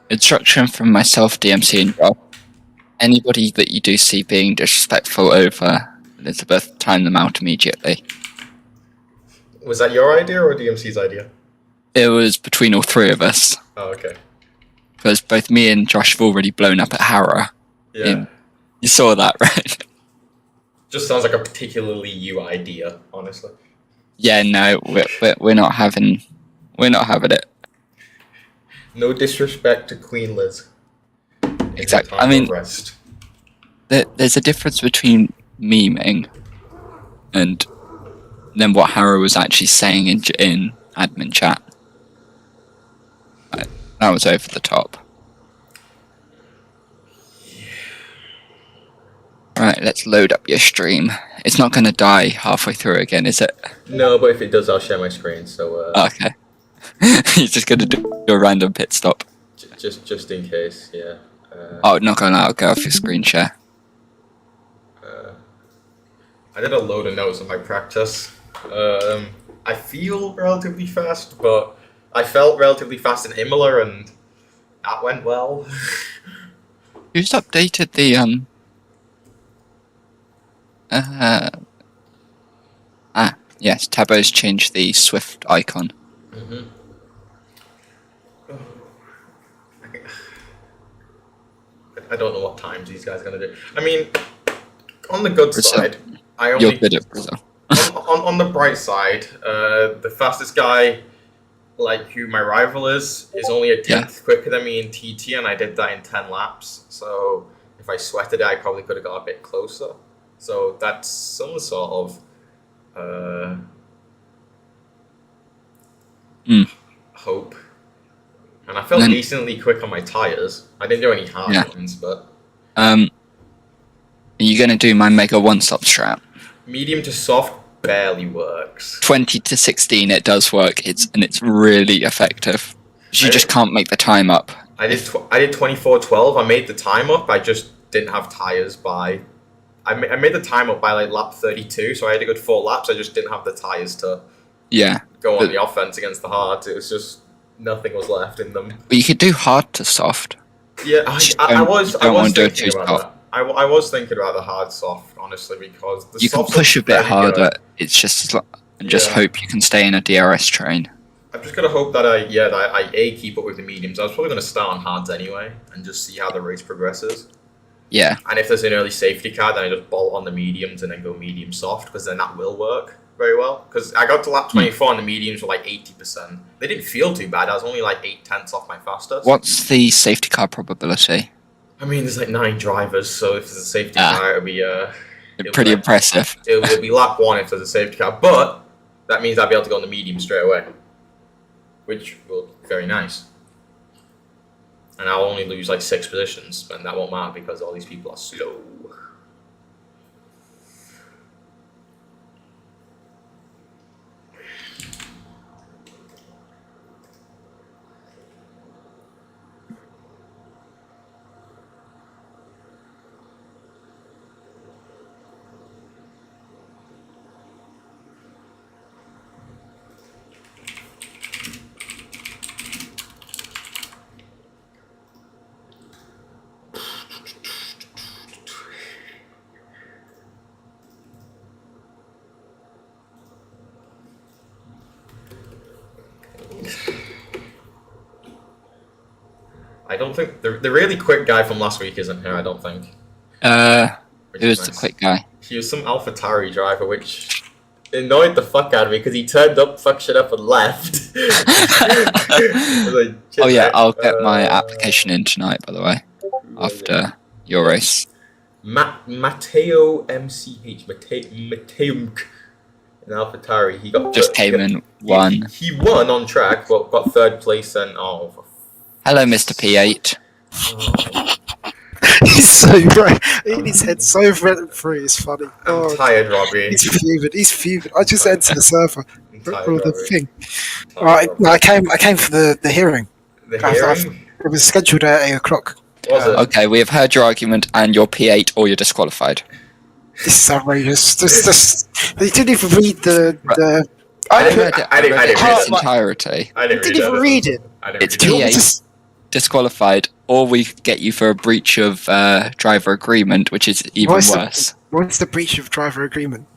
Instruction from myself, DMC, and Joel. Anybody that you do see being disrespectful over Elizabeth, time them out immediately. Was that your idea or DMC's idea? It was between all three of us. Oh, okay. Because both me and Josh have already blown up at Harrow. Yeah. You saw that, right? Just sounds like a particularly you idea, honestly. Yeah, no, we're not having it. No disrespect to Queen Liz. Exactly. I mean, there's a difference between memeing and then what Harrow was actually saying in admin chat. That was over the top. Right, let's load up your stream. It's not going to die halfway through again, is it? No, but if it does, I'll share my screen. So. Okay. You're just going to do a random pit stop. Just in case, yeah. Not going to I'll go off your screen share. I did a load of notes on my practice. I feel relatively fast, but I felt relatively fast in Imola, and that went well. Who's updated the yes, Tabo's changed the Swift icon. Mm-hmm. I don't know what times these guys are gonna do. I mean, on the good side, You're good at Brazil. on the bright side, the fastest guy, like who my rival is only a tenth quicker than me in TT, and I did that in 10 laps. So if I sweated it, I probably could have got a bit closer. So that's some sort of hope. And I felt decently quick on my tires. I didn't do any hard ones, but are you gonna do my Mega One-Stop strat? Medium to soft barely works. 20 to 16, it does work. It's really effective. You just can't make the time up. I did 24:12. I made the time up. I just didn't have tires by. I made the time up by like lap 32, so I had a good 4 laps. I just didn't have the tires to go on the offense against the hards. It was just nothing was left in them. But you could do hard to soft. Yeah, I was thinking about that. I was thinking about the hard soft, honestly, because the you can push a bit harder. It's just hope you can stay in a DRS train. I'm just gonna hope that I keep up with the mediums. I was probably gonna start on hards anyway and just see how the race progresses. Yeah. And if there's an early safety car, then I just bolt on the mediums and then go medium soft, because then that will work very well. Because I got to lap 24 and the mediums were like 80%. They didn't feel too bad. I was only like 8/10 off my fastest. What's the safety car probability? I mean, there's like 9 drivers, so if there's a safety car, it'll be pretty impressive. It'll be lap 1 if there's a safety car, but that means I'll be able to go on the medium straight away, which will be very nice. And I'll only lose like 6 positions, and that won't matter because all these people are slow. I don't think the really quick guy from last week isn't here. I don't think. Who was the quick guy? He was some AlphaTauri driver, which annoyed the fuck out of me because he turned up, fucked shit up, and left. Oh yeah, I'll get my application in tonight. By the way, after your race. Matteo MCH Mateumk in AlphaTauri. He got won. He won on track, but got 3rd place and Hello, Mr. P8. He's so bright. His head's so free. It's funny. I'm tired, Robbie. He's fuming. I just entered the server for the thing. Right, I came for the hearing. The hearing? It was scheduled at 8 o'clock. Was it? Okay, we have heard your argument, and you're P8 or you're disqualified. This is outrageous. They didn't even read the. I read it in its entirety. I didn't even read it. It's P8. disqualified, or we get you for a breach of driver agreement, which is even worse. What's the breach of driver agreement?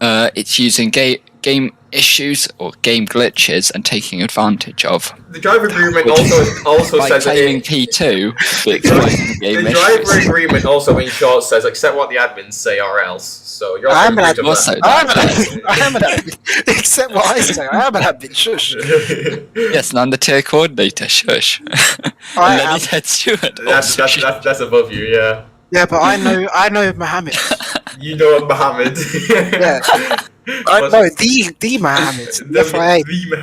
It's using game issues or game glitches and taking advantage of. The driver agreement also by says claiming P2 for exploiting the game the issues. driver agreement also, in short, says accept what the admins say or else. So you're I am an also admin. I am an admin. Except what I say. I am an admin. Shush. Yes, and I'm the tier coordinator. Shush. I and then am. he's head steward. That's above you, yeah. Yeah, but I know Mohammed. You know Mohammed. Yeah. I know the Mohammed. The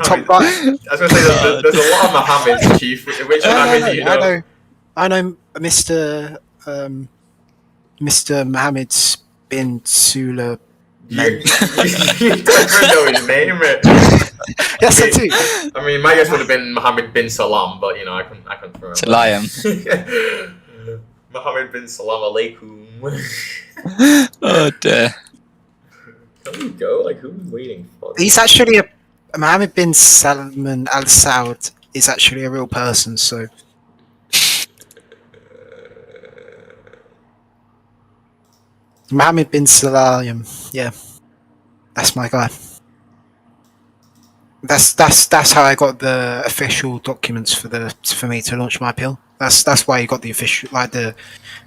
Top Mohammed. right. I was gonna say there's a lot of Mohammeds, Chief. Which Mohammed do you know? I know Mr. Mohammed bin Sula. You don't know his name. Yes, I do. I mean, my guess would have been Mohammed bin Salam, but you know, I couldn't remember. Salam. Mohammed bin Salam alaikum. Oh dear. There you go. Like, who's waiting for? He's actually Mohammed bin Salman Al Saud is actually a real person. So. Mohammed bin Salam, yeah, that's my guy. That's how I got the official documents for me to launch my appeal. That's why you got the official, like, the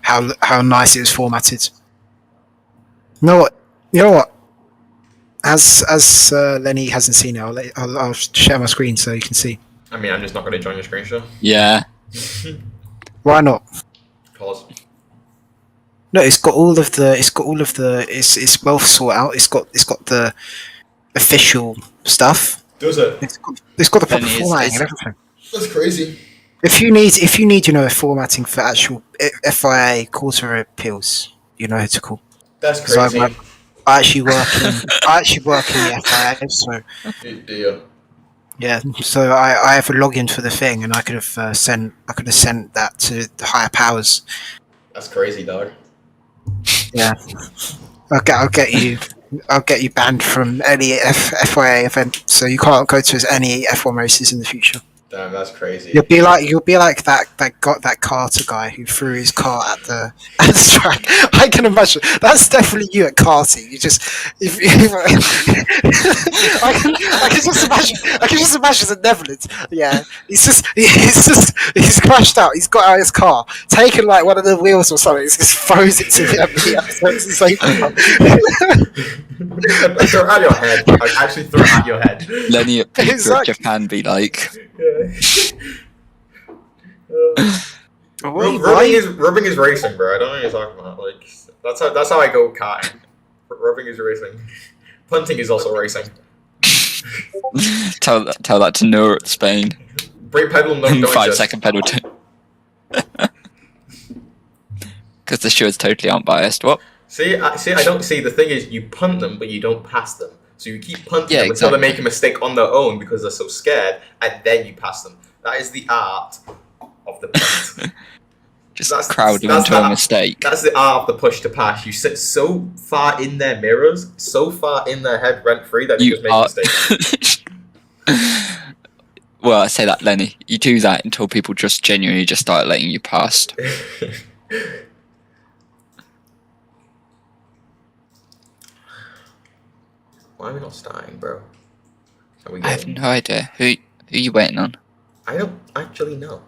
how nice it is formatted. You know what? As Lenny hasn't seen it, I'll share my screen so you can see. I mean, I'm just not going to join your screen share. Yeah. Why not? Pause. No, it's well thought out. It's got the official stuff. Does it? It's got the proper formatting and everything. That's crazy. If you need formatting for actual FIA quarter appeals, you know who to call. That's crazy. I actually work in the FIA, so yeah. So I have a login for the thing, and I could have sent that to the higher powers. That's crazy, dog. Yeah, I'll get you banned from any FIA event, so you can't go to any F1 races in the future. Damn, that's crazy. You'll be like that Carter guy who threw his car at the track. I can imagine that's definitely you at Carty. You just I can just imagine the Netherlands. Yeah, he's crashed out. He's got out his car, taken like one of the wheels or something. He just throws it to the throw at your head. Like, actually throw at your head. Lenny at Peter Japan be like. Rubbing is racing, bro. I don't know what you're talking about. Like, that's how I go karting. Rubbing is racing. Punting is also racing. tell that to Noor at Spain. Brake pedal, no, don't 5 adjust. second pedal. Because the stewards totally aren't biased. What? See. I don't see. The thing is, you punt them, but you don't pass them. So you keep punting them until exactly. they make a mistake on their own because they're so scared, and then you pass them. That is the art of the punt. Just crowd them into a mistake. That's the art of the push to pass. You sit so far in their mirrors, so far in their head rent free that you just make mistakes. Well, I say that, Lenny. You do that until people just genuinely just start letting you past. Why are we not starting, bro? I have no idea. Who are you waiting on? I don't actually know.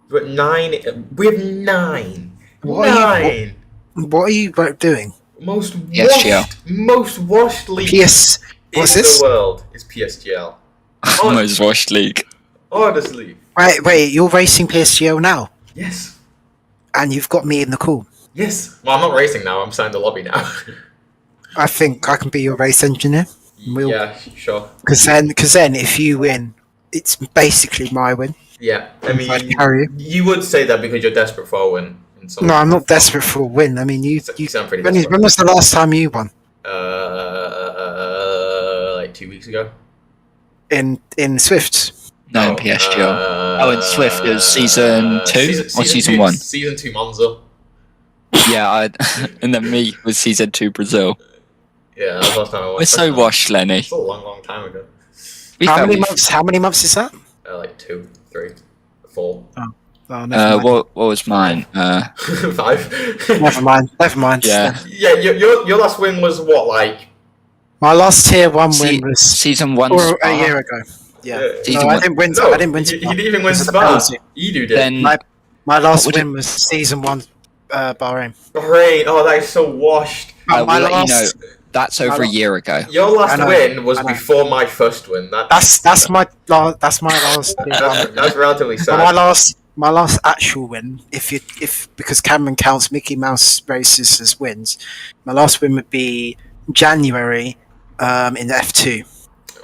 We're at 9. We have 9. What are you doing? Most washed league What's this? the world is PSGL. Most washed league. Honestly. Wait, you're racing PSGL now? Yes. And you've got me in the call? Yes. Well, I'm not racing now. I'm signed the lobby now. I think I can be your race engineer. Yeah, sure. Because then if you win, it's basically my win. Yeah, I mean, carry you would say that because you're desperate for a win. No, I'm not desperate for a win. I mean, you sound pretty desperate. When was the last time you won? Like 2 weeks ago. In Swift? No, in PSGL. In Swift it was season 2 or season 1? Season 2 Monza. Yeah, and then me was season 2 Brazil. Yeah, that was the last time I won. We're so washed, Lenny. It's a long time ago. How many months is that? Like 2, 3, 4. Oh, never mind. What was mine? 5. Never mind. Never mind. Yeah. Yeah, your last win was what, like? My last tier 1 win was season 1 or Spa? a year ago. Yeah. Season No, I one- didn't win. No, I didn't win. he Spa didn't even win because of the Spa. penalty. Edu did. Then My last What would win was season 1, Bahrain. Bahrain. Oh, that is so washed. I my will let you last, know. That's over a year ago. Your last I know, win was I know. before my first win. that's my last. That's relatively But sad. my last actual win, because Cameron counts Mickey Mouse races as wins, my last win would be January in F2.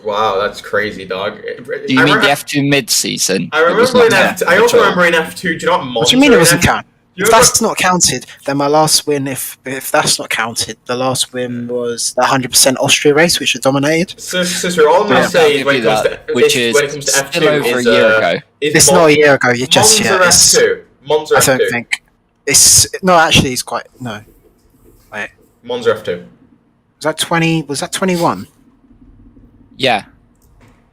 Wow, that's crazy, dog. Do you mean the F2 mid-season? I remember in F2. I also remember in F2. Do you know what Monza? What do you mean it wasn't counted? You If remember- that's not counted, then my last win, if that's not counted, the last win was the 100% Austria race, which I dominated. So all I'm going to say when it comes to F2 still over is, a year ago. It's not a year ago. You just Monza F2. Monza I F2. don't think it's no. Actually, it's quite no. Wait, Monza F2. was that 20? Was that 21? Yeah.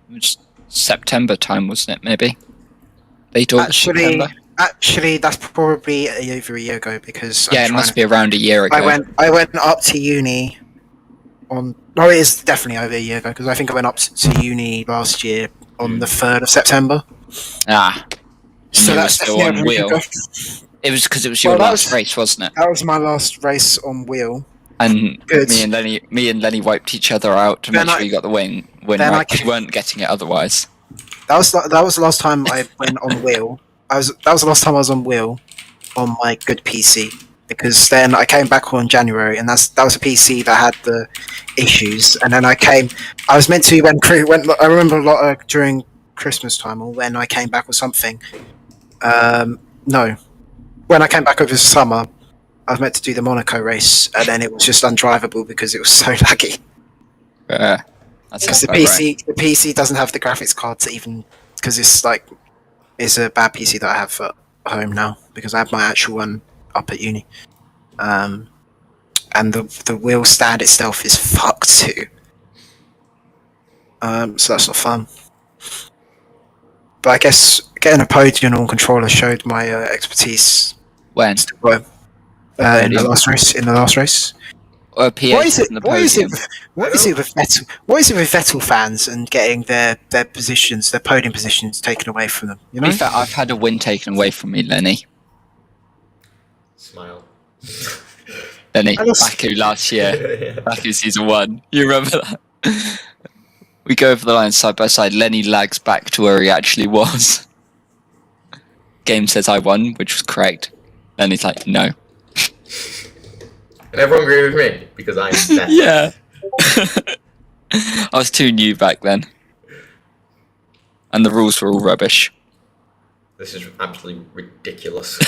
It was September time, wasn't it? Maybe. Late August, September. Actually, that's probably over a year ago because Yeah, it must be around a year ago. I went up to uni on. No, it is definitely over a year ago because I think I went up to uni last year on the 3rd of September. Ah. So you were that's still definitely on over a year wheel. ago. It was because it was your Well, that last was- race, wasn't it? That was my last race on wheel. And Good. me and Lenny wiped each other out to Then make sure I- you got the win. When then I right, 'cause ca- you weren't getting it otherwise. That was the last time I went on wheel. That was the last time I was on wheel on my good PC because then I came back on January and that was a PC that had the issues and then I was meant to when I remember a lot during Christmas time or when I came back or something. No, when I came back over the summer, I was meant to do the Monaco race and then it was just undrivable because it was so laggy. That's Because the PC doesn't have the graphics card to even because it's a bad PC that I have at home now because I have my actual one up at uni, and the wheel stand itself is fucked too. So that's not fun. But I guess getting a podium on controller showed my expertise. When? In the last race. Or P8 What is it? on the What is podium. it? What is it with Vettel? What is it with Vettel fans and getting their positions, their podium positions, taken away from them? You To know, be fair, I've had a win taken away from me, Lenny. Smile. Lenny, I just- Baku last year. Baku season 1. You remember that? We go over the line side by side. Lenny lags back to where he actually was. Game says I won, which was correct. Lenny's like, no. And everyone agreed with me because I'm deaf. Yeah. I was too new back then. And the rules were all rubbish. This is absolutely ridiculous.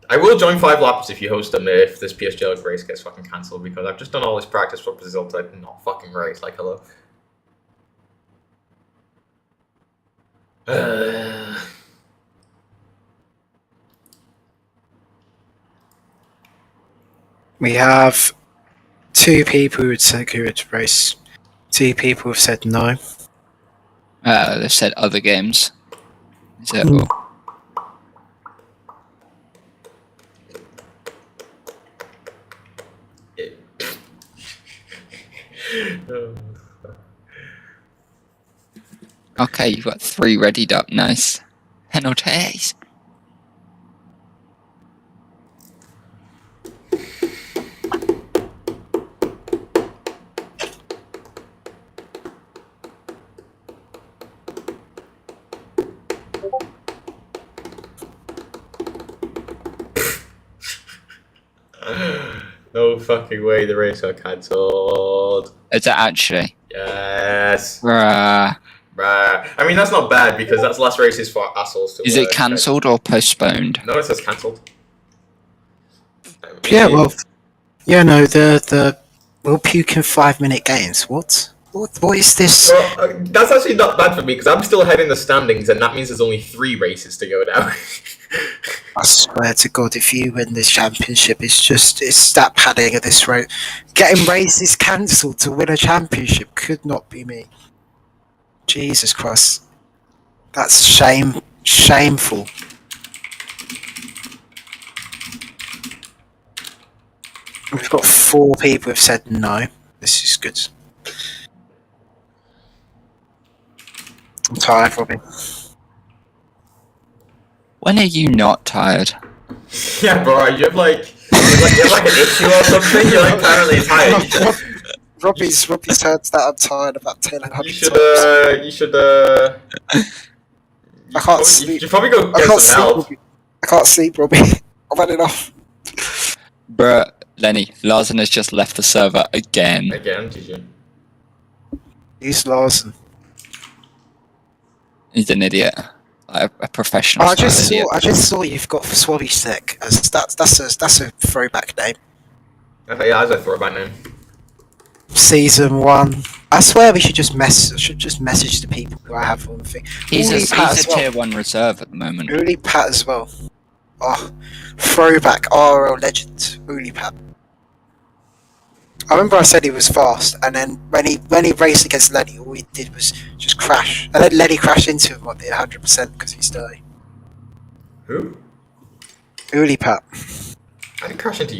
I will join 5 laps if you host them if this PSGL race gets fucking cancelled because I've just done all this practice for Brazil to not fucking race. Like, hello. we have 2 people who said who would race. 2 people have said no. They've said other games. Is it? Hmm. Okay, you've got 3 readied up. Nice. Penalties. No fucking way the race got cancelled. Is it actually? Yes. Bruh. Right. I mean, that's not bad because that's last races for assholes to Is it cancelled or postponed? No, it says cancelled. Yeah, well, yeah, no, the we'll puke in 5-minute games. What is this? Well, that's actually not bad for me because I'm still ahead in the standings and that means there's only 3 races to go now. I swear to God, if you win this championship, it's stat padding at this rate. Getting races cancelled to win a championship could not be me. Jesus Christ, that's a shame. Shameful. We've got 4 people who've said no. This is good. I'm tired, Robbie. When are you not tired? Yeah, bro, you have like an issue or something. You're like apparently tired. Robbie's heard that I'm tired about 10 and 100 You should I can't sleep. You probably go I get can't some sleep, help. Robbie. I can't sleep, Robbie. I've had enough. Bruh, Lenny, Larson has just left the server again. Again, GG. Who's Larson? He's an idiot. Like a professional I just idiot. saw you've got Swabby Sick. That's a throwback name. Okay, yeah, that's a throwback name. Season 1. I swear we should just message the people who I have on the thing. He's Uli Pat a as well. tier 1 reserve at the moment. Uli Pat as well. Oh, throwback RL legend. Uli Pat. I remember I said he was fast, and then when he raced against Lenny, all he did was just crash, and then Lenny crashed into him on the 100% because he's dirty. Who? Uli Pat. I didn't crash into